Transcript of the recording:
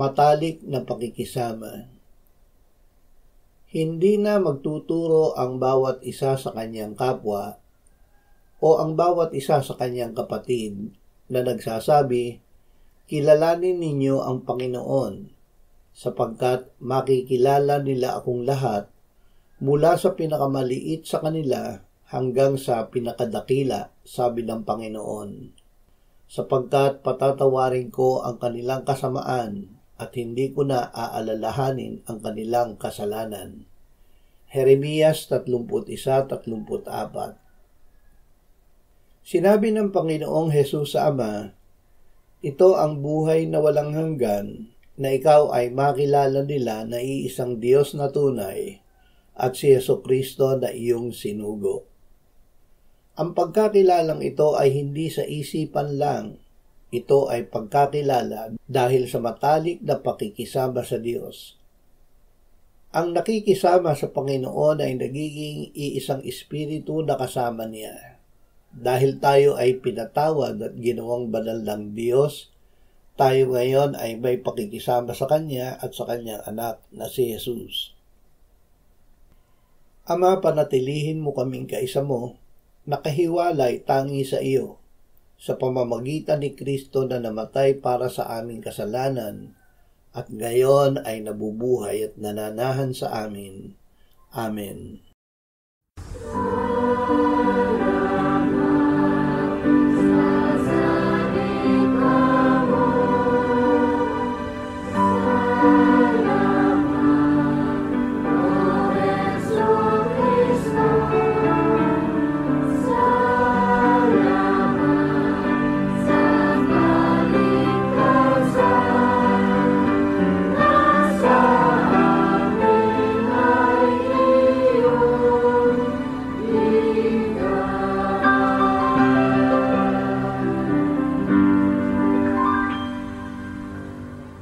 matalik na pakikisama. Hindi na magtuturo ang bawat isa sa kanyang kapwa o ang bawat isa sa kanyang kapatid na nagsasabi, kilalanin ninyo ang Panginoon, sapagkat makikilala nila akong lahat mula sa pinakamaliit sa kanila hanggang sa pinakadakila, sabi ng Panginoon, sapagkat patatawarin ko ang kanilang kasamaan at hindi ko na aalalahanin ang kanilang kasalanan. Jeremias 31:34. Sinabi ng Panginoong Hesus sa Ama, ito ang buhay na walang hanggan, na ikaw ay makilala nila na iisang Diyos na tunay at si Jesucristo na iyong sinugo. Ang pagkakilalang ito ay hindi sa isipan lang. Ito ay pagkakilala dahil sa matalik na pakikisama sa Diyos. Ang nakikisama sa Panginoon ay nagiging iisang espiritu na kasama niya. Dahil tayo ay pinatawad at ginawang banal ng Diyos, tayo ngayon ay may pakikisama sa Kanya at sa Kanyang anak na si Jesus. Ama, panatilihin mo kaming kaisa mo, nakahiwalay tangi sa iyo, sa pamamagitan ni Kristo na namatay para sa aming kasalanan at ngayon ay nabubuhay at nananahan sa amin. Amen.